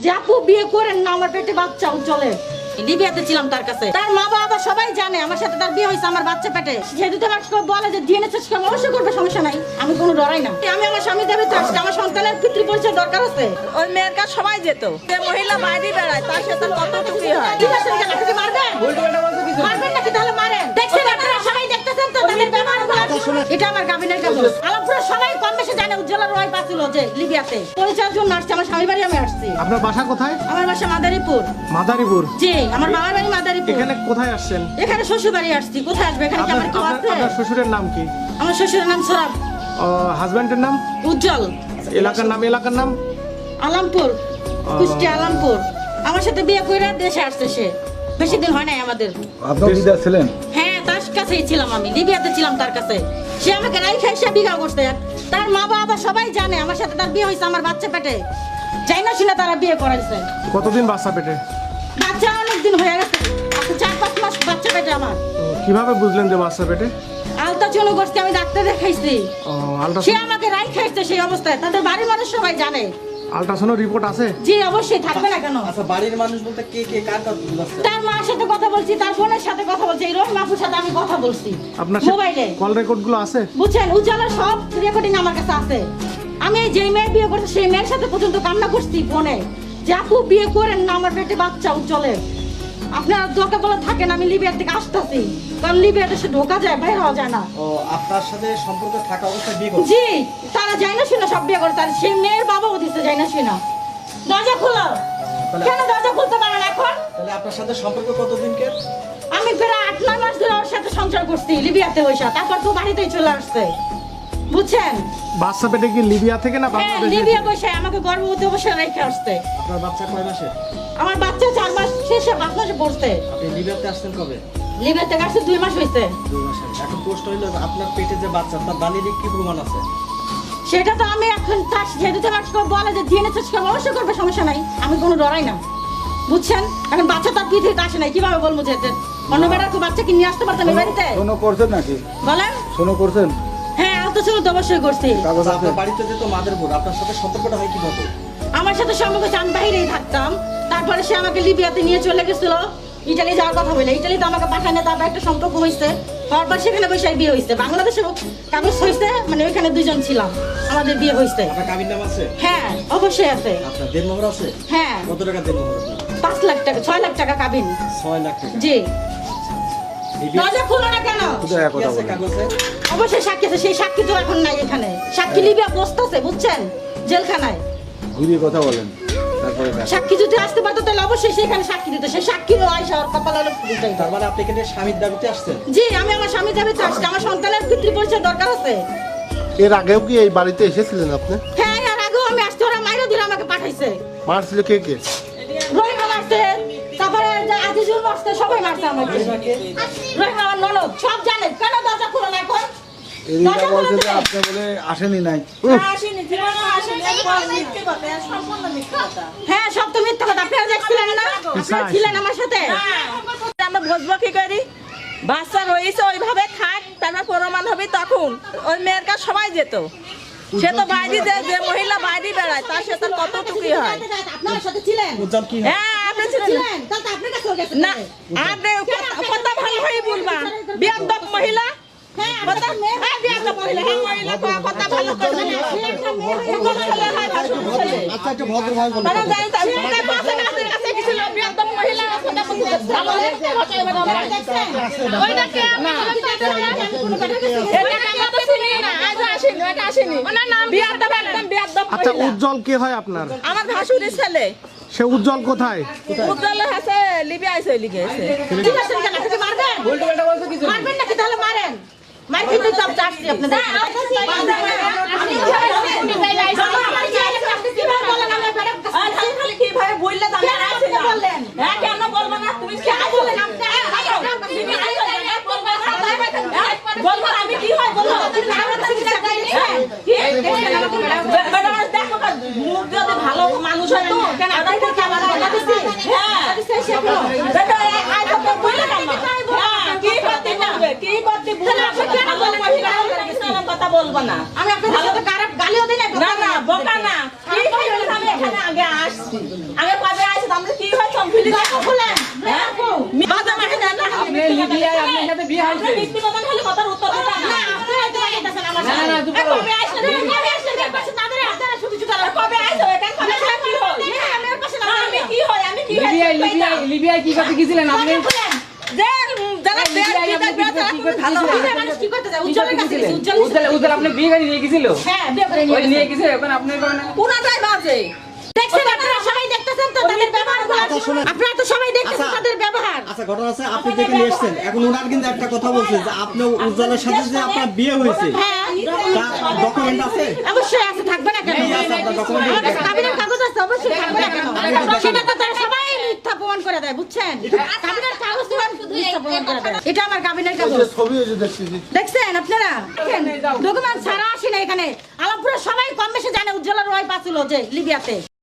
যে আপু বিয়ে করেন না, আমার পেটে বাচ্চা চলে। লিবিয়াতে ছিলাম তার কাছে, তার মা বাবা সবাই জানে আমার সাথে তার বিয়ে হয়েছে আমার বাচ্চা পেটে। যেহেতু তোমার বলে যে ডিএনএ টেস্ট করবো, অবশ্যই করবে, সমস্যা নাই, আমি কোনো ডরাই না। আমি আমার স্বামী দেবে আসছি, আমার সন্তানের পিতৃ পরিচয় দরকার আছে। ওই মেয়ের কাছে সবাই যেত, যে মহিলা বাইরে বেড়ায় তার সাথে কতটুকু হয়। ঠিক আছে, আপনি মারবেন মারবেন নাকি? তাহলে মারেন। দেখছেন আপনারা সবাই দেখতেছেন তো তাদের ব্যবহার। এটা আমার গাবিনের কাগজ। আলামপুরে সবাই কম বেশি জানে উজ্জ্বলার ওয়াইফ আছিল যে লিবিয়াতে। পরিচয়ের জন্য আসছে, আমার স্বামী বাড়ি আমি আসছি। আপনার বাসা কোথায়? আমার বাসা মাদারীপুর। মাদারীপুর? জি, আমার বাবার বাড়ি মাদারীপুর। এখানে কোথায় আসছেন? এখানে শ্বশুর বাড়ি আসছি। কোথায় আসবে? এখানে কি আমার কেউ আছে? আপনার শ্বশুরের নাম কি? আমার শ্বশুরের নাম সরাব। হাজবেন্ডের নাম? উজ্জ্বল। এলাকার নাম? আলামপুর, কুষ্টিয়া আলামপুর। আমার সাথে বিয়ে করে দেশে আসছে সে, বেশি দিন হয় নাই আমাদের। আপনি লিবিয়া ছিলেন? হ্যাঁ, তার কাছেই ছিলাম আমি, লিবিয়াতে ছিলাম তার কাছে। সে আমাকে রাইখা এসে বিঘা করছে। তার মা বাবা সবাই জানে আমার সাথে তার বিয়ে হয়েছে আমার বাচ্চা পেটে। যাই না শুনে তারা বিয়ে করাইছে। কতদিন বাচ্চা পেটে? বাচ্চা অনেকদিন হয়ে গেছে, 4-5 মাস বাচ্চা পেটে আমার। কিভাবে বুঝলেন যে বাচ্চা পেটে? আলট্রাসাউন্ড করছি, আমি ডাক্তার দেখাইছি। সে আলট্রাসাউন্ড? আমাকে রাইখা এসেছে সেই অবস্থায়। তাদের বাড়ির মানুষ সবাই জানে। আলট্রাসাউন্ড রিপোর্ট আছে? জি অবশ্যই, থাকবে না কেন? আচ্ছা, বাড়ির মানুষ বলতে কে কে কার কথা বলছে? তার মার সাথে কথা বলছি, তার বোনের সাথে কথা বলছি, এই রহিম আপুর সাথে আমি কথা বলছি আপনার মোবাইলে। কল রেকর্ড গুলো আছে? বুঝছেন, উজ্জ্বলার সব রেকর্ডিং আমার কাছে আছে। আমি যে মেয়ে বিয়ে করছি সেই মেয়ের সাথে পর্যন্ত কান্না করছি ফোনে যে আপু বিয়ে করেন না, আমার পেটে বাচ্চা উজ্জ্বলে। আপনারা দরকার বলে থাকেন, আমি লিবিয়ার থেকে আসতেছি, কারণ লিবিয়াতে সে ঢোকা যায়, বাইরে হওয়া যায় না। ও আপনার সাথে সম্পর্ক থাকা অবস্থায় বিয়ে করছে? জি, তারা যায় না শুনে সব বিয়ে করে। তার সেই মেয়ের বাবাও দিচ্ছে যায় না শুনে। দরজা খোলো। কেন দরজা খুলতে পারেন এখন? তাহলে আপনার সাথে সম্পর্ক কতদিনকার? আমি প্রায় 8-9 মাস ধরে ওর সাথে সংসার করছি লিবিয়াতে বসে, তারপর তো বাড়িতেই চলে আসছে। বুঝছেন? বাচ্চা পেটে কি লিবিয়া থেকে না হ্যাঁ, বাংলাদেশ? লিবিয়া বসে আমাকে গর্ভবতী অবশ্যই রেখে আসছে। আপনার বাচ্চা কয় মাসে? আমার বাচ্চা 4 মাস শেষে 5 মাসে পড়ছে। আপনি লিবিয়াতে আসছেন কবে? লিবিয়া থেকে আসছে 2 মাস হয়েছে। 2 মাস আগে। এখন প্রশ্ন হইলো যে আপনার পেটে যে বাচ্চা, তার দালিলিক কি প্রমাণ আছে? সেটা তো আমি এখন তার যেহেতু তোমার বলে যে ডিএনএ টেস্ট করবো, অবশ্যই করবে, সমস্যা নাই, আমি কোনো ডরাই না। বুঝছেন? এখন বাচ্চা তার পৃথিবীতে আসে নাই, কিভাবে বলবো যে অন্য বেড়ার বাচ্চা কি নিয়ে আসতে পারতাম এই বাড়িতে? শোনো করছেন নাকি? বলেন। শোনো করছেন? হ্যাঁ, আলট্রাসাউন্ড তো অবশ্যই করছি। কাগজ আচ্ছা, আছে? আপনার বাড়িতে যেত মাদারীপুর, আপনার সাথে সম্পর্কটা হয় কিভাবে? আমার সাথে সম্পর্ক হচ্ছে, আমি বাইরেই থাকতাম। তারপরে সে আমাকে লিবিয়াতে নিয়ে চলে গেছিল, ইটালি যাওয়ার কথা বলে। ইটালিতে আমাকে পাঠায় না, তারপর একটা সম্পর্ক হয়েছে। হওয়ার পর সেখানে বসে বিয়ে হয়েছে। বাংলাদেশে কাগজ হয়েছে, মানে ওইখানে 2 জন ছিলাম, আমাদের বিয়ে হয়েছে। আপনার কাবির নাম আছে? হ্যাঁ, অবশ্যই আছে। আপনার দেনমোহর আছে? হ্যাঁ, কত টাকা দেনমোহর আপনার? 5 লাখ টাকা, 6 লাখ টাকা কাবিন। 6 লাখ টাকা। জি। লিবিয়া দরজা খুলো না কেন? শুধু এক কি কথা আছে বলেন। কাগজে? অবশ্যই সাক্ষী আছে, সেই সাক্ষী তো এখন নাই এখানে। সাক্ষী লিবিয়া বসতেছে, বুঝছেন, জেলখানায়। ঘুরিয়ে কথা বলেন, তারপরে দেখ। সাক্ষী যদি আসতে পারতো তাহলে অবশ্যই সেখানে সাক্ষী দিত। সেই সাক্ষীরও আয়সা ওর কপালে হলো ফুটাই। তার মানে আপনি এখানে স্বামীর দাবিতে আসছেন? জি, আমি আমার স্বামী দাবিতে আসছি, আমার সন্তানের পিতৃ পরিচয় দরকার আছে। এর আগেও কি এই বাড়িতে এসেছিলেন আপনি? হ্যাঁ, আর আগেও আমি আসতে, ওরা মাইরও দিলে আমাকে পাঠাইছে। মারছিল কে কে? রহিমা মারছে, তারপরে আজিজুল মারছে, সবাই মারছে আমাকে। রহিমা আমার ননদ, সব জানে। কেন দরজা খুলো না এখন? এদিকে বলছে যে আপনি বলে আসেনি নাই। আসেনি, জীবনে আসেনি, একবার মিথ্যে কথা, সম্পূর্ণ মিথ্যে কথা। হ্যাঁ, সব তো মিথ্যা কথা। আপনারা দেখছিলেন না? আপনারা ছিলেন আমার সাথে। আমরা বুঝবো কি করি? বাচ্চা রয়েছে ওইভাবে থাক, তারপর প্রমাণ হবে তখন। ওই মেয়ের কাছে সবাই যেত, সে তো বাইরে যে মহিলা বাইরে বেড়ায় তার সাথে কতটুকু হয়। আপনার সাথে ছিলেন? উজ্জ্বল কি হয়? হ্যাঁ, আপনি ছিলেন ছিলেন, তাহলে তো আপনার কাছেও গেছে। না, আপনি কথা ভালো হয়ে বলবা। বিয়াদব মহিলা, হ্যাঁ, কথা হ্যাঁ, বিয়াদব মহিলা, হ্যাঁ, মহিলা কথা ভালো করে না। কোন ছেলে হয়, ভাসুর ছেলে। আচ্ছা, একটু ভদ্রভাবে বলুন। তারা জানে তার মেয়ের পাশে কাছে কিছু লোক বিয়াদব মহিলা কথা বলতে ভালো হয়। ওইটা কে? না, এটা আমরা তো চিনি না, আজ আসেনি, এটা আসেনি। ওনার নাম বিয়াদব, একদম বিয়াদব আচ্ছা, মহিলা। উজ্জ্বল কে হয় আপনার? আমার ভাসুরের ছেলে। সে উজ্জ্বল কোথায়? উজ্জ্বল আছে লিবিয়া আছে, লিগে আছে। ঠিক আছে, কেন? আপনি মারবেন? মারবেন নাকি? তাহলে মারেন। মার কিন্তু সব চাচ্ছি আপনাদের। আমি কিভাবে বলেন? আমি বেড়া খালি কিভাবে বললে জানা কেন আপনি বললেন? হ্যাঁ, কেন বলবো না? তুমি কেন বলেন? আপনি বলবো আমি কি হয় বলো? দেখো মুখ যদি ভালো মানুষ হয় তো কেন হ্যাঁ কি করতে বলবে কি করতে তাহলে আপনি কেন বলেন? কথা বলবো না। আমি আপনাদের সাথে খারাপ গালিও দিই না না বোকা না কি হয়েছে আমি এখানে আগে আসছি আগে কবে আসছি আমরা কি হয়েছে আমি ফিরে দরজা খুলেন। বাজা মাঠে না আপনি লিবিয়ায় আপনার সাথে বিয়ে হয়েছে। আপনি মিথ্যে কথা খালি কথার উত্তর দিতে না না, আপনি হয়তো বাড়িতেছেন আমার না, সাথে। না, চুপ করো। কবে আসছেন কবে আসছেন? এর পাশে তাদের আপনারা শুধু জুতারা কবে আসছো এখানে কবে আসছো কি হয় আমি এর পাশে না। আমি কি হয় আমি কি লিবিয়ায় কি করতে গেছিলেন আপনি? দরজা খুলেন। যে যারা লিবিয়ায় আপনি কি করতে ভালো গেছিলেন? আপনারা মানুষ কি করতে যায়? উজ্জ্বলের কাছে গেছে, উজ্জ্বল উজ্জ্বল আপনি বিয়ে করে নিয়ে গেছিল? হ্যাঁ, বিয়ে করে নিয়ে ওই গেছে। নিয়ে গেছে এখন আপনি করেন পুরাটাই বাজে দেখছেন আপনারা সবাই দেখতেছেন তো তাদের ব্যবহারগুলো? আচ্ছা, শোনেন। আপনারা তো সবাই দেখতেছেন আচ্ছা। তাদের ব্যবহার। আচ্ছা ঘটনা আছে আপনি যেখানে এসেছেন এখন ওনার কিন্তু একটা কথা বলছে যে আপনি উজ্জ্বলের সাথে যে আপনার বিয়ে হয়েছে হ্যাঁ, তার ডকুমেন্ট আছে অবশ্যই আছে, থাকবে না কেন? এই আছে আপনার document আমার কাছে কাবিনের কাগজ আছে, অবশ্যই থাকবে না কেন? সেটা তো তারা সবাই মিথ্যা প্রমাণ করে দেয়, বুঝছেন? কাবিনের কাগজ তো মিথ্যা প্রমাণ করে দেয়। এটা আমার কাবিনের ওই কাগজ। যে ছবি ওই যে দেখতেছি দেখছেন আপনারা? ডকুমেন্ট ছাড়া আসি না এখানে। আলামপুরে সবাই কম বেশি জানে উজ্জ্বলের ওয়াইফ আছিল যে লিবিয়াতে।